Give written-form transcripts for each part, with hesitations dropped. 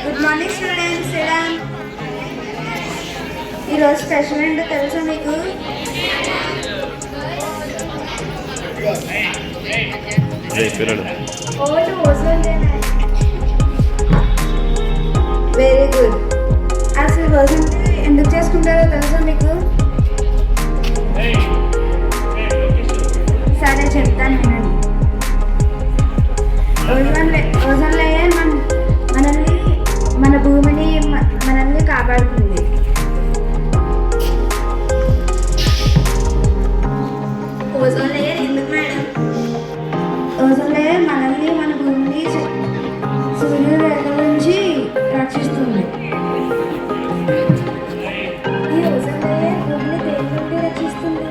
Good morning students. ఈరోజు special ఏంటో తెలుసా మీకు? Very good. అసలు ఓజోన్ ఎందుకు చేసుకుంటారో తెలుసా మీకు? సరే చెప్తాను వినండి. ఓజోన్ లేయర్ మనల్ని మన భూమిని మనల్ని కాపాడుతుంది. ఓజోన్ లేయర్ ఎందుకు మేడం? ఓజోన్ లేయర్ మనల్ని మన భూమిని సూర్యరేఖ నుంచి రక్షిస్తుంది. ఈ ఓజోన్ లేయర్ భూమిని దేని నుండి రక్షిస్తుంది?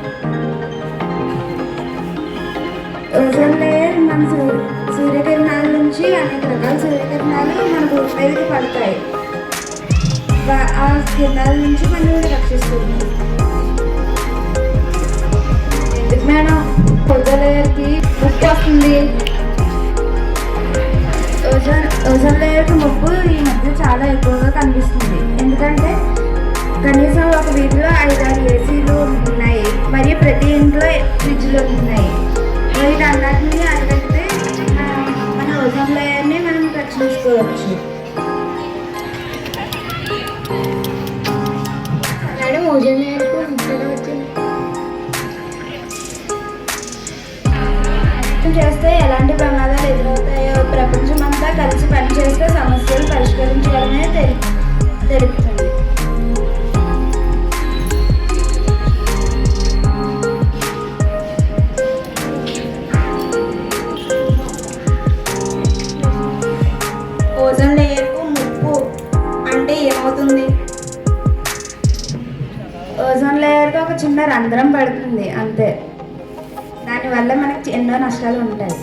ఓజోన్ లేయర్ మన సూర్యకిరణాల నుంచి అనేక రకాల సూర్యకిరణాలు మన భూమి మీదకి పడతాయి. ఆ కిరణాల నుంచి మనల్ని రక్షిస్తుంది. ఎందుకు మేడం ఓజోన్ లేయర్కి ముప్పు వస్తుంది? ఓజోన్ లేయర్కి ముప్పు ఈ మధ్య చాలా ఎక్కువగా కనిపిస్తుంది. ఎందుకంటే కనీసం ఒక వీధిలో 5-6 ఏసీలు ఉన్నాయి, మరియు ప్రతి ఇంట్లో ఫ్రిడ్జ్లు ఉన్నాయి. వీటన్నిటిని అరికడితే మన ఓజోన్ లేయర్ని మనం రక్షించుకోవచ్చు. మేడం ఓజోన్ లేయర్కు ముప్పగా వచ్చింది చేస్తే ఎలాంటి ప్రమాదాలు ఎదురవుతాయో ప్రపంచమంతా కలిసి పనిచేస్తే సమస్యలు పరిష్కరించడమే తెలుపుతుంది. ఓజోన్ లేయర్కు ముప్పు అంటే ఏమవుతుంది? ఓజోన్ లేయర్కి ఒక చిన్న రంధ్రం పడుతుంది అంతే. దానివల్ల మనకి ఎన్నో నష్టాలు ఉంటాయి.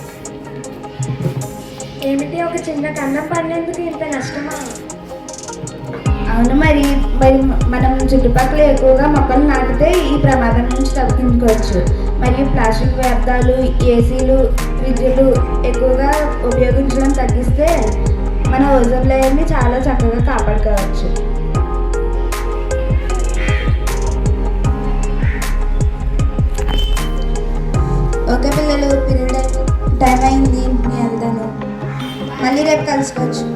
ఏమిటి, ఒక చిన్న కన్నం పడినందుకు ఇంత నష్టమా? అవును, మరి మనం చుట్టుపక్కల ఎక్కువగా మొక్కలు నాటితే ఈ ప్రమాదం నుంచి తప్పించుకోవచ్చు. మరియు ప్లాస్టిక్ వ్యర్థాలు, ఏసీలు, ఫ్రిడ్జ్లు ఎక్కువగా ఉపయోగించడం తగ్గిస్తే మన ఓజోన్ లేయర్ని చాలా చక్కగా కాపాడుకోవచ్చు. ఓకే పిల్లలు, పీరియడ్ టైం అయింది, నేను వెళ్తాను. మళ్ళీ రేపు కలుసుకోవచ్చు.